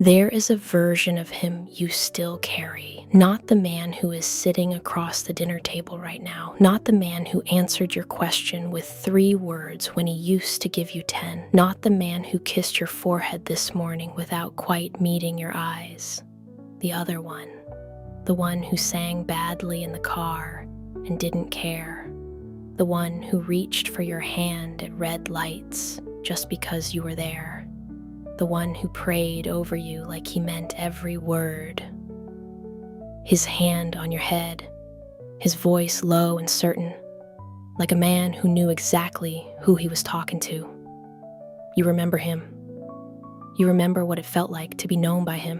There is a version of him you still carry, not the man who is sitting across the dinner table right now, not the man who answered your question with 3 words when he used to give you 10, not the man who kissed your forehead this morning without quite meeting your eyes. The other one, the one who sang badly in the car and didn't care, the one who reached for your hand at red lights just because you were there. The one who prayed over you like he meant every word. His hand on your head, his voice low and certain, like a man who knew exactly who he was talking to. You remember him. You remember what it felt like to be known by him,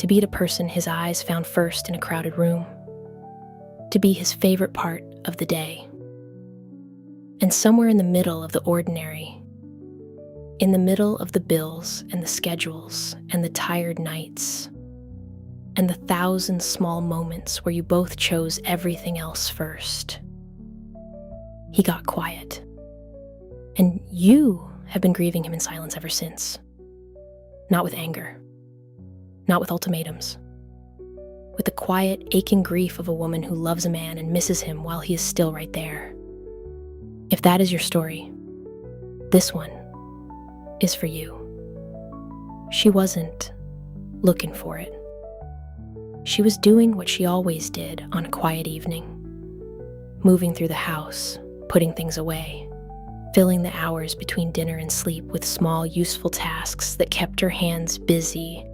to be the person his eyes found first in a crowded room, to be his favorite part of the day. And somewhere in the middle of the ordinary, in the middle of the bills and the schedules and the tired nights and the 1,000 small moments where you both chose everything else first, he got quiet. And you have been grieving him in silence ever since. Not with anger, not with ultimatums, with the quiet, aching grief of a woman who loves a man and misses him while he is still right there. If that is your story, this one is for you. She wasn't looking for it. She was doing what she always did on a quiet evening, moving through the house, putting things away, filling the hours between dinner and sleep with small, useful tasks that kept her hands busy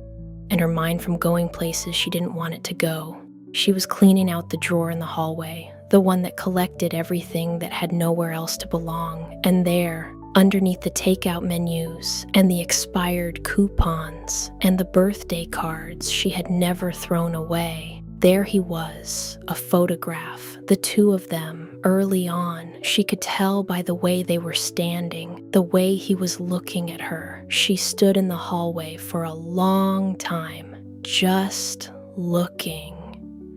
and her mind from going places she didn't want it to go. She was cleaning out the drawer in the hallway, the one that collected everything that had nowhere else to belong, and there, underneath the takeout menus and the expired coupons and the birthday cards she had never thrown away, there he was, a photograph, the 2 of them, early on. She could tell by the way they were standing, the way he was looking at her. She stood in the hallway for a long time, just looking.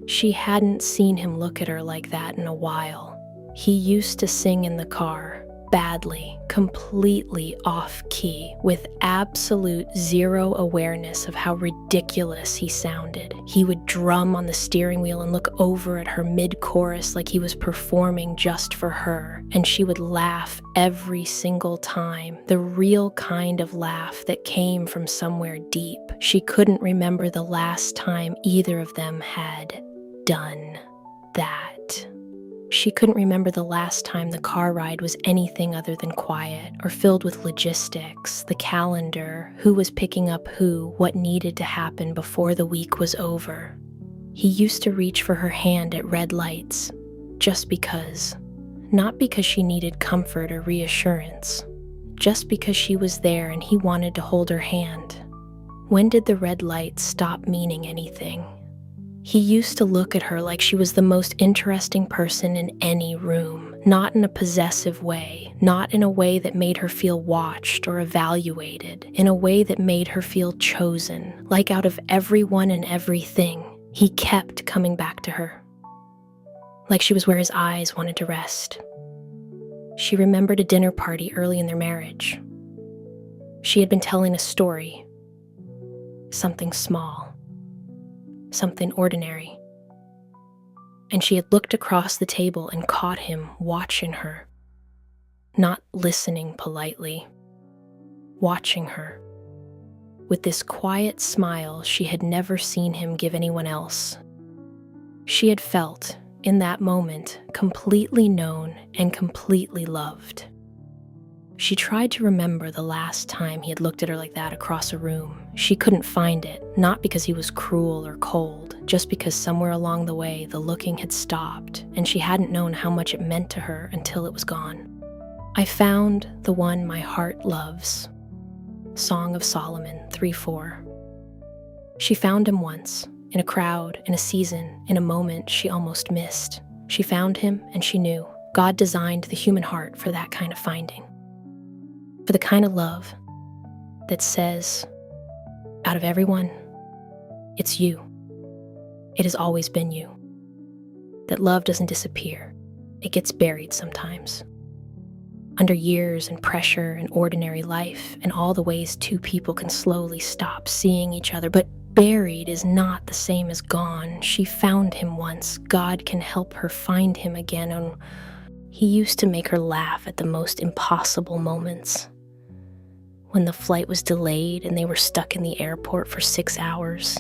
She hadn't seen him look at her like that in a while. He used to sing in the car, badly, completely off-key, with absolute zero awareness of how ridiculous he sounded. He would drum on the steering wheel and look over at her mid-chorus like he was performing just for her, and she would laugh every single time, the real kind of laugh that came from somewhere deep. She couldn't remember the last time either of them had done that. She couldn't remember the last time the car ride was anything other than quiet or filled with logistics, the calendar, who was picking up who, what needed to happen before the week was over. He used to reach for her hand at red lights, just because. Not because she needed comfort or reassurance, just because she was there and he wanted to hold her hand. When did the red lights stop meaning anything? He used to look at her like she was the most interesting person in any room, not in a possessive way, not in a way that made her feel watched or evaluated, in a way that made her feel chosen, like out of everyone and everything, he kept coming back to her, like she was where his eyes wanted to rest. She remembered a dinner party early in their marriage. She had been telling a story, something small, something ordinary, and she had looked across the table and caught him watching her, not listening politely, watching her, with this quiet smile she had never seen him give anyone else. She had felt, in that moment, completely known and completely loved. She tried to remember the last time he had looked at her like that across a room. She couldn't find it, not because he was cruel or cold, just because somewhere along the way the looking had stopped, and she hadn't known how much it meant to her until it was gone. I found the one my heart loves. Song of Solomon 3:4. She found him once, in a crowd, in a season, in a moment she almost missed. She found him and she knew God designed the human heart for that kind of finding. For the kind of love that says, out of everyone, it's you. It has always been you. That love doesn't disappear. It gets buried sometimes. under years and pressure and ordinary life, and all the ways two people can slowly stop seeing each other. But buried is not the same as gone. She found him once. God can help her find him again. And he used to make her laugh at the most impossible moments. When the flight was delayed and they were stuck in the airport for 6 hours,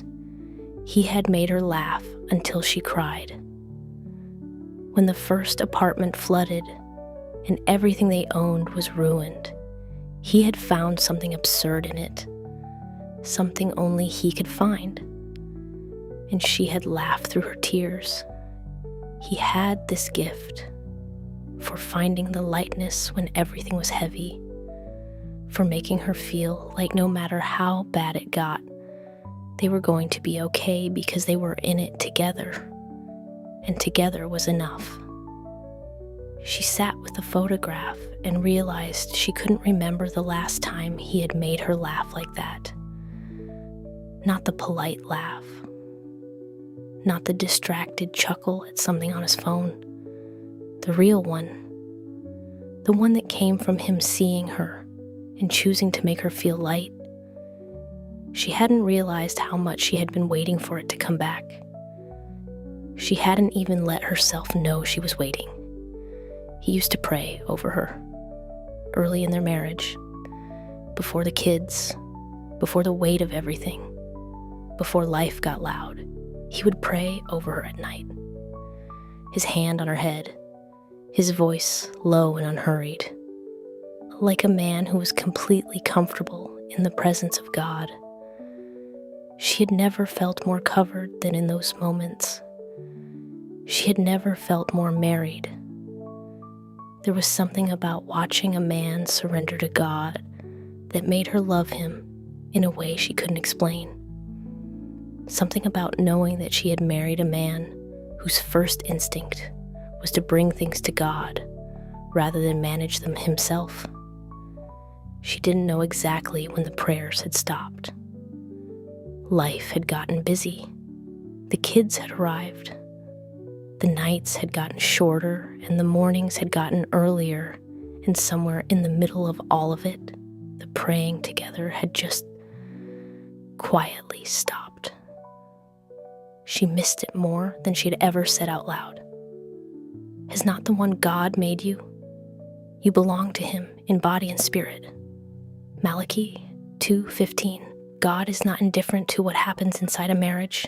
he had made her laugh until she cried. When the first apartment flooded and everything they owned was ruined, he had found something absurd in it, something only he could find, and she had laughed through her tears. He had this gift for finding the lightness when everything was heavy, for making her feel like no matter how bad it got, they were going to be okay because they were in it together, and together was enough. She sat with the photograph and realized she couldn't remember the last time he had made her laugh like that. Not the polite laugh, not the distracted chuckle at something on his phone. The real one, the one that came from him seeing her and choosing to make her feel light. She hadn't realized how much she had been waiting for it to come back. She hadn't even let herself know she was waiting. He used to pray over her, early in their marriage, before the kids, before the weight of everything, before life got loud. He would pray over her at night, his hand on her head, his voice low and unhurried, like a man who was completely comfortable in the presence of God. She had never felt more covered than in those moments. She had never felt more married. There was something about watching a man surrender to God that made her love him in a way she couldn't explain. Something about knowing that she had married a man whose first instinct was to bring things to God rather than manage them himself. She didn't know exactly when the prayers had stopped. Life had gotten busy. The kids had arrived. The nights had gotten shorter and the mornings had gotten earlier, and somewhere in the middle of all of it, the praying together had just quietly stopped. She missed it more than she'd ever said out loud. Has not the one God made you? You belong to him in body and spirit. Malachi 2:15. God is not indifferent to what happens inside a marriage.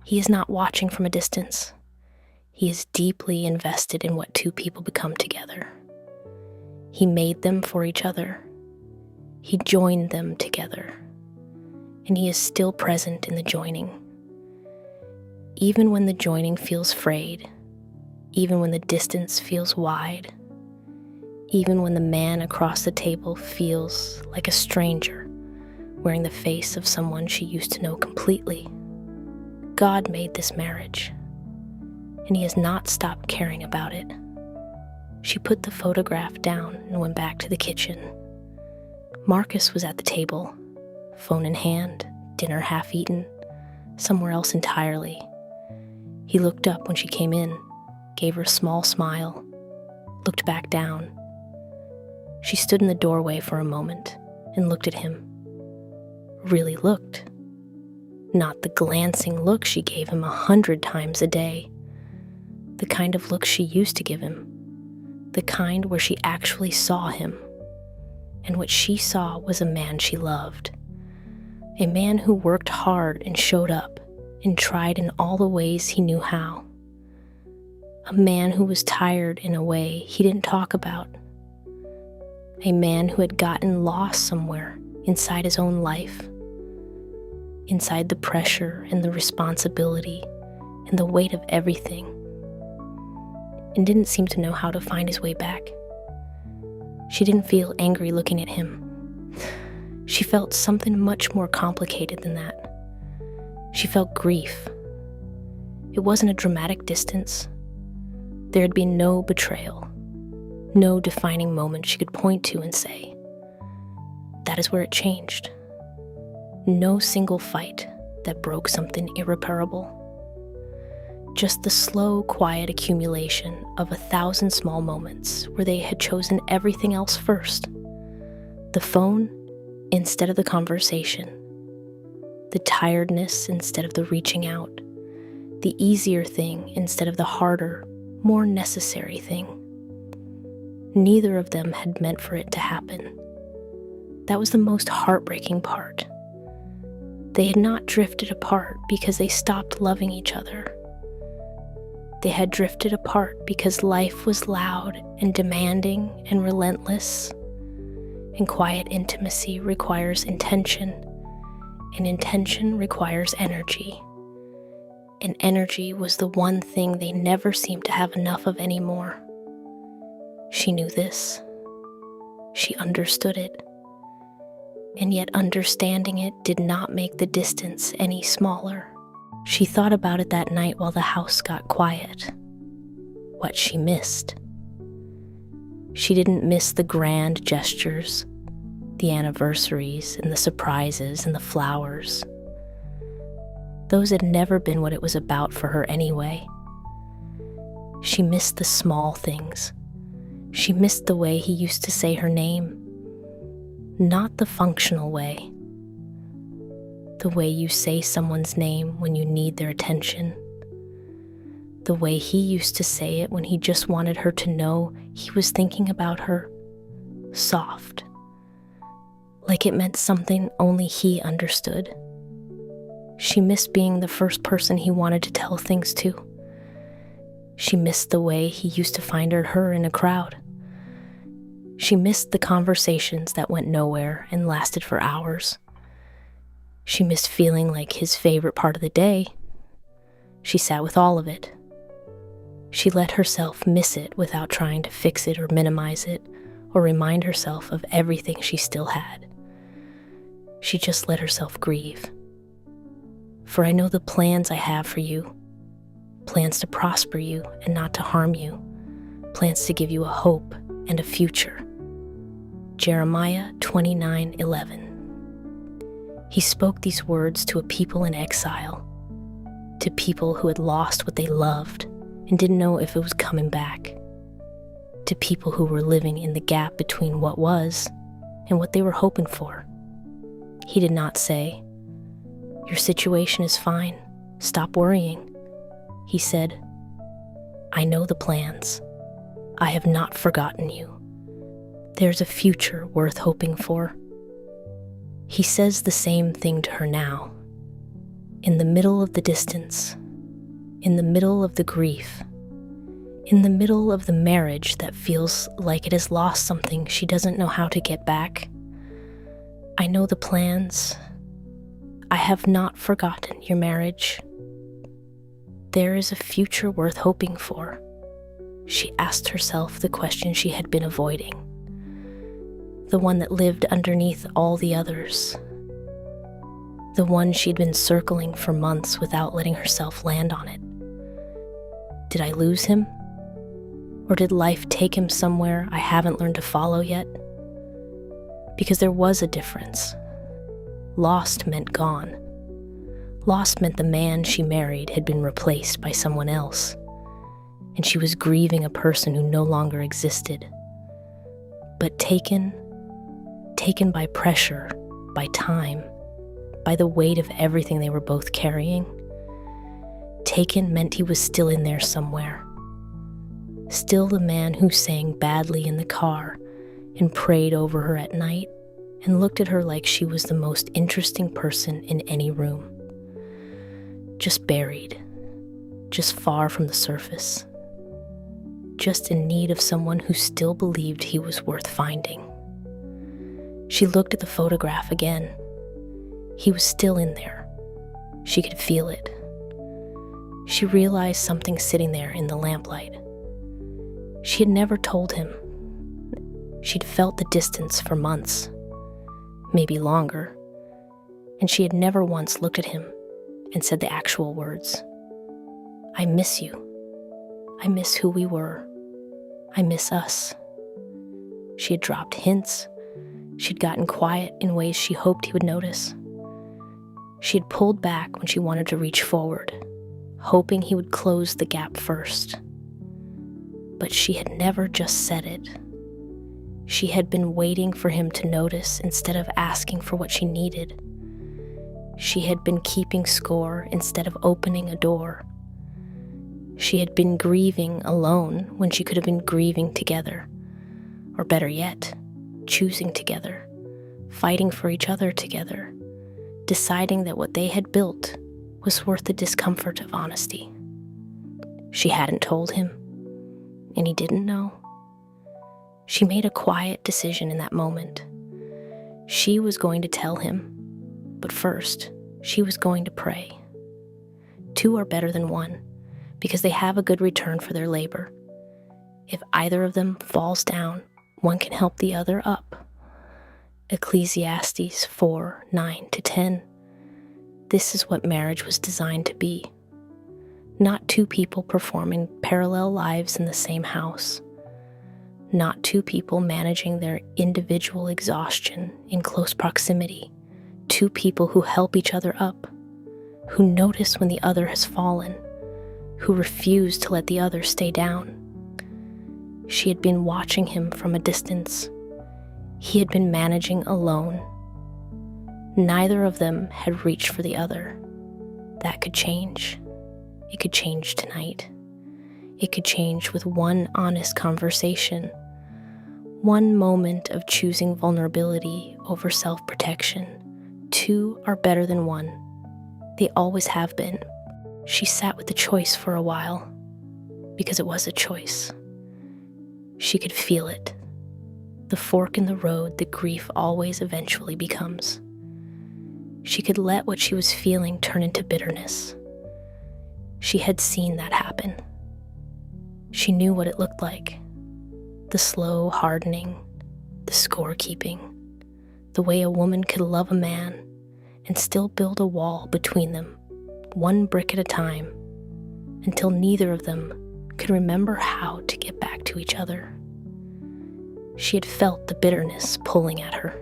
He is not watching from a distance. He is deeply invested in what two people become together. He made them for each other. He joined them together. And he is still present in the joining. Even when the joining feels frayed, even when the distance feels wide, even when the man across the table feels like a stranger wearing the face of someone she used to know completely, God made this marriage, and he has not stopped caring about it. She put the photograph down and went back to the kitchen. Marcus was at the table, phone in hand, dinner half eaten, somewhere else entirely. He looked up when she came in, gave her a small smile, looked back down. She stood in the doorway for a moment and looked at him. Really looked. Not the glancing look she gave him 100 times a day. The kind of look she used to give him. The kind where she actually saw him. And what she saw was a man she loved. A man who worked hard and showed up and tried in all the ways he knew how. A man who was tired in a way he didn't talk about. A man who had gotten lost somewhere inside his own life, inside the pressure and the responsibility and the weight of everything, and didn't seem to know how to find his way back. She didn't feel angry looking at him. She felt something much more complicated than that. She felt grief. It wasn't a dramatic distance. There had been no betrayal, no defining moment she could point to and say, that is where it changed. No single fight that broke something irreparable. just the slow, quiet accumulation of 1,000 small moments where they had chosen everything else first. The phone instead of the conversation, the tiredness instead of the reaching out, the easier thing instead of the harder, more necessary thing. Neither of them had meant for it to happen. That was the most heartbreaking part. They had not drifted apart because they stopped loving each other. They had drifted apart because life was loud and demanding and relentless, and quiet intimacy requires intention, and intention requires energy. And energy was the one thing they never seemed to have enough of anymore. She knew this. She understood it. And yet understanding it did not make the distance any smaller. She thought about it that night while the house got quiet. What she missed. She didn't miss the grand gestures, the anniversaries and the surprises and the flowers. Those had never been what it was about for her anyway. She missed the small things. She missed the way he used to say her name. Not the functional way. The way you say someone's name when you need their attention. The way he used to say it when he just wanted her to know he was thinking about her. Soft. Like it meant something only he understood. She missed being the first person he wanted to tell things to. She missed the way he used to find her in a crowd. She missed the conversations that went nowhere and lasted for hours. She missed feeling like his favorite part of the day. She sat with all of it. She let herself miss it without trying to fix it or minimize it or remind herself of everything she still had. She just let herself grieve. For I know the plans I have for you, plans to prosper you and not to harm you, plans to give you a hope and a future. Jeremiah 29:11. He spoke these words to a people in exile, to people who had lost what they loved and didn't know if it was coming back, to people who were living in the gap between what was and what they were hoping for. He did not say, "Your situation is fine, stop worrying." He said, "I know the plans. I have not forgotten you. There's a future worth hoping for." He says the same thing to her now. In the middle of the distance, in the middle of the grief, in the middle of the marriage that feels like it has lost something she doesn't know how to get back. I know the plans. I have not forgotten your marriage. There is a future worth hoping for. She asked herself the question she had been avoiding. The one that lived underneath all the others. The one she'd been circling for months without letting herself land on it. Did I lose him? Or did life take him somewhere I haven't learned to follow yet? Because there was a difference. Lost meant gone. Lost meant the man she married had been replaced by someone else, and she was grieving a person who no longer existed. But taken by pressure, by time, by the weight of everything they were both carrying. Taken meant he was still in there somewhere. Still the man who sang badly in the car and prayed over her at night and looked at her like she was the most interesting person in any room. Just buried, just far from the surface. Just in need of someone who still believed he was worth finding. She looked at the photograph again. He was still in there. She could feel it. She realized something sitting there in the lamplight. She had never told him. She'd felt the distance for months, maybe longer, and she had never once looked at him and said the actual words. "I miss you. I miss who we were. I miss us." She had dropped hints. She'd gotten quiet in ways she hoped he would notice. She had pulled back when she wanted to reach forward, hoping he would close the gap first. But she had never just said it. She had been waiting for him to notice instead of asking for what she needed. She had been keeping score instead of opening a door. She had been grieving alone when she could have been grieving together. Or better yet, choosing together, fighting for each other together, deciding that what they had built was worth the discomfort of honesty. She hadn't told him, and he didn't know. She made a quiet decision in that moment. She was going to tell him, but first, she was going to pray. Two are better than one, because they have a good return for their labor. If either of them falls down, one can help the other up. Ecclesiastes 4:9-10. This is what marriage was designed to be. Not two people performing parallel lives in the same house. Not two people managing their individual exhaustion in close proximity. Two people who help each other up, who notice when the other has fallen, who refuse to let the other stay down. She had been watching him from a distance. He had been managing alone. Neither of them had reached for the other. That could change. It could change tonight. It could change with one honest conversation, one moment of choosing vulnerability over self-protection. Two are better than one. They always have been. She sat with the choice for a while, because it was a choice. She could feel it, the fork in the road that grief always eventually becomes. She could let what she was feeling turn into bitterness. She had seen that happen. She knew what it looked like. The slow hardening, the scorekeeping, the way a woman could love a man and still build a wall between them, one brick at a time, until neither of them could remember how to get back to each other. She had felt the bitterness pulling at her.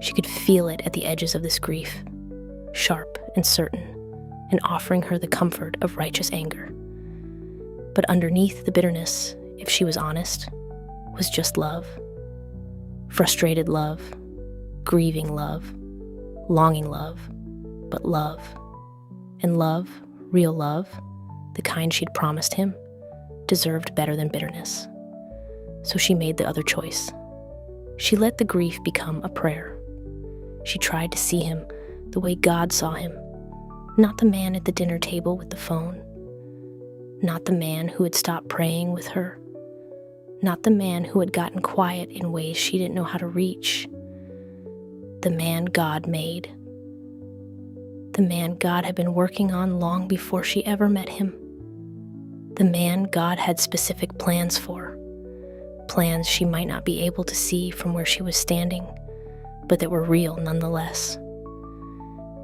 She could feel it at the edges of this grief, sharp and certain, and offering her the comfort of righteous anger. But underneath the bitterness, if she was honest, was just love. Frustrated love, grieving love, longing love, but love. And love, real love, the kind she'd promised him, deserved better than bitterness. So she made the other choice. She let the grief become a prayer. She tried to see him the way God saw him, not the man at the dinner table with the phone, not the man who had stopped praying with her, not the man who had gotten quiet in ways she didn't know how to reach, the man God made, the man God had been working on long before she ever met him, the man God had specific plans for, plans she might not be able to see from where she was standing, but that were real nonetheless.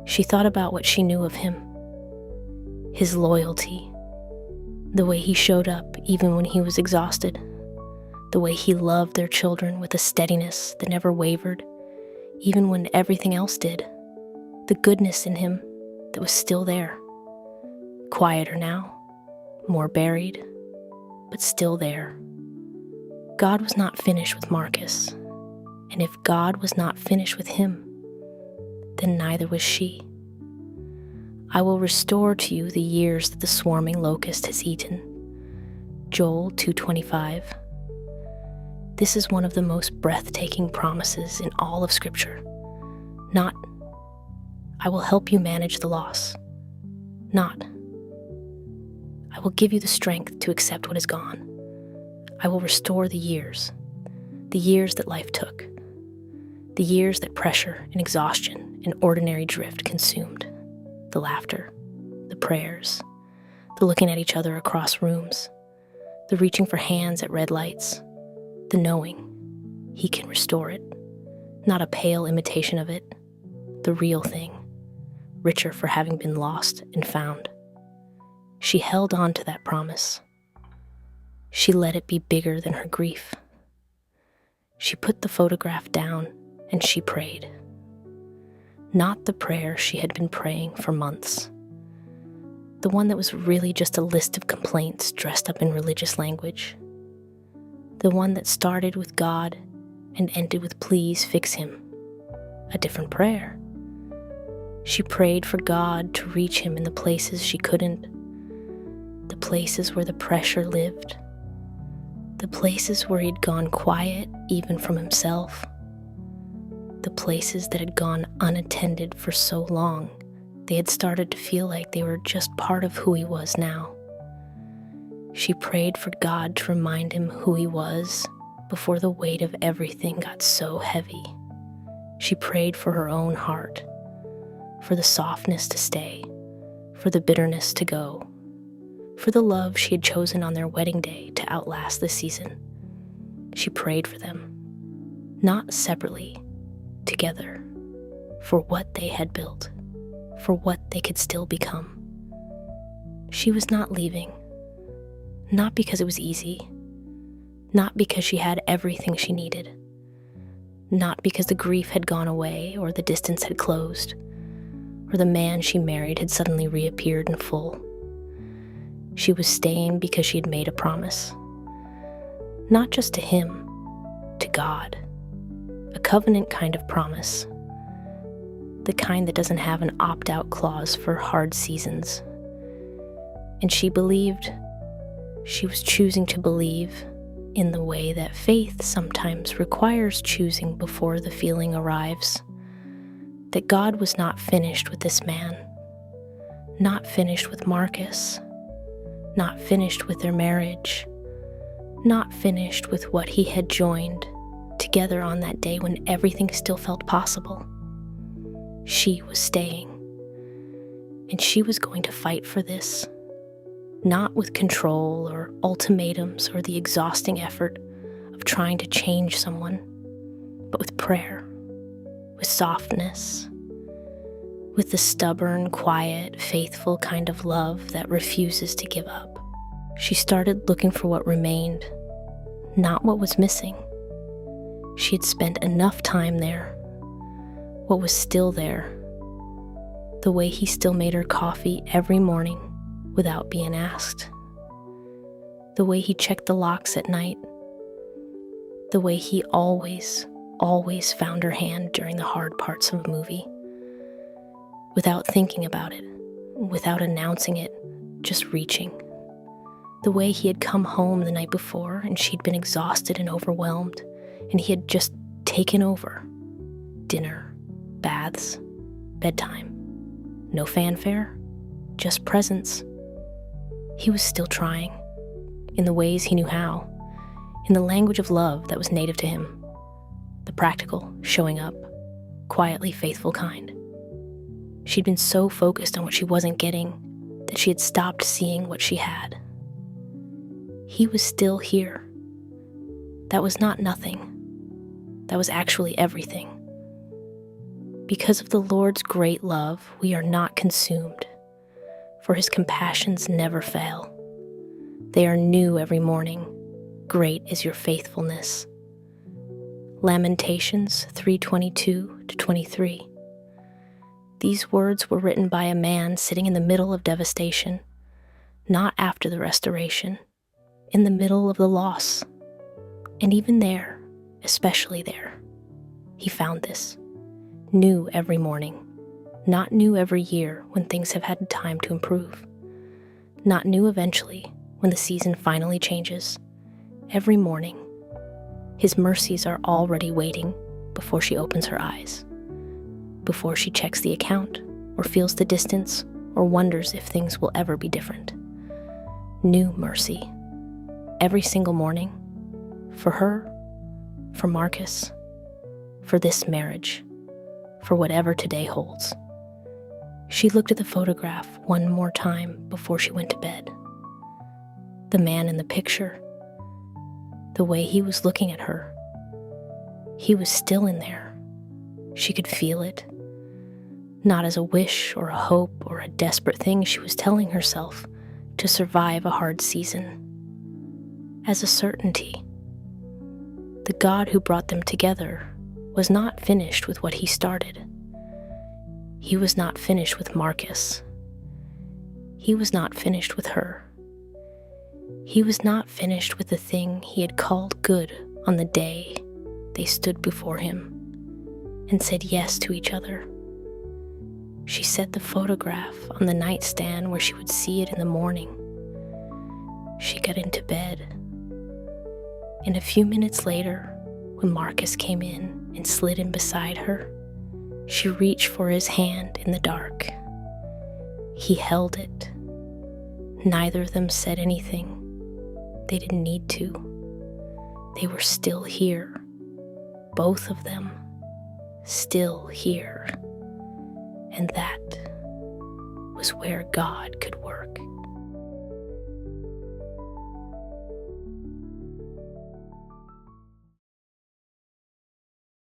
She thought about what she knew of him, his loyalty, the way he showed up even when he was exhausted, the way he loved their children with a steadiness that never wavered, even when everything else did, the goodness in him that was still there, quieter now, more buried, but still there. God was not finished with Marcus, and if God was not finished with him, then neither was she. I will restore to you the years that the swarming locust has eaten. Joel 2:25. This is one of the most breathtaking promises in all of Scripture. Not, I will help you manage the loss. Not, I will give you the strength to accept what is gone. I will restore the years that life took, the years that pressure and exhaustion and ordinary drift consumed, the laughter, the prayers, the looking at each other across rooms, the reaching for hands at red lights, the knowing he can restore it, not a pale imitation of it, the real thing, richer for having been lost and found. She held on to that promise. She let it be bigger than her grief. She put the photograph down and she prayed. Not the prayer she had been praying for months. The one that was really just a list of complaints dressed up in religious language. The one that started with God and ended with "please fix him." A different prayer. She prayed for God to reach him in the places she couldn't. The places where the pressure lived. The places where he'd gone quiet even from himself. The places that had gone unattended for so long, they had started to feel like they were just part of who he was now. She prayed for God to remind him who he was before the weight of everything got so heavy. She prayed for her own heart, for the softness to stay, for the bitterness to go, for the love she had chosen on their wedding day to outlast the season. She prayed for them, not separately, together, for what they had built, for what they could still become. She was not leaving, not because it was easy, not because she had everything she needed, not because the grief had gone away or the distance had closed, or the man she married had suddenly reappeared in full. She was staying because she had made a promise, not just to him, to God, a covenant kind of promise, the kind that doesn't have an opt-out clause for hard seasons. And she believed, she was choosing to believe in the way that faith sometimes requires choosing before the feeling arrives, that God was not finished with this man, not finished with Marcus, not finished with their marriage, not finished with what he had joined together on that day when everything still felt possible. She was staying, and she was going to fight for this, not with control or ultimatums or the exhausting effort of trying to change someone, but with prayer, with softness, with the stubborn, quiet, faithful kind of love that refuses to give up. She started looking for what remained, not what was missing. She had spent enough time there. What was still there, the way he still made her coffee every morning without being asked, the way he checked the locks at night, the way he always found her hand during the hard parts of a movie, without thinking about it, without announcing it, just reaching, the way he had come home the night before and she'd been exhausted and overwhelmed, and he had just taken over. Dinner, baths, bedtime, no fanfare, just presence. He was still trying, in the ways he knew how, in the language of love that was native to him, the practical, showing up, quietly faithful kind. She'd been so focused on what she wasn't getting that she had stopped seeing what she had. He was still here. That was not nothing. That was actually everything. Because of the Lord's great love, we are not consumed, for his compassions never fail. They are new every morning. Great is your faithfulness. Lamentations 3:22-23. These words were written by a man sitting in the middle of devastation, not after the restoration, in the middle of the loss. And even there, especially there, he found this. New every morning, not new every year when things have had time to improve, not new eventually when the season finally changes. Every morning, his mercies are already waiting before she opens her eyes, before she checks the account or feels the distance or wonders if things will ever be different. New mercy, every single morning, for her, for Marcus, for this marriage, for whatever today holds. She looked at the photograph one more time before she went to bed. The man in the picture, the way he was looking at her, he was still in there. She could feel it, not as a wish or a hope or a desperate thing she was telling herself to survive a hard season, as a certainty. The God who brought them together was not finished with what he started. He was not finished with Marcus. he was not finished with her. He was not finished with the thing he had called good on the day they stood before him and said yes to each other. She set the photograph on the nightstand where she would see it in the morning. She got into bed, and a few minutes later, when Marcus came in and slid in beside her, she reached for his hand in the dark. He held it. Neither of them said anything. They didn't need to. They were still here. Both of them still here. And that was where God could work.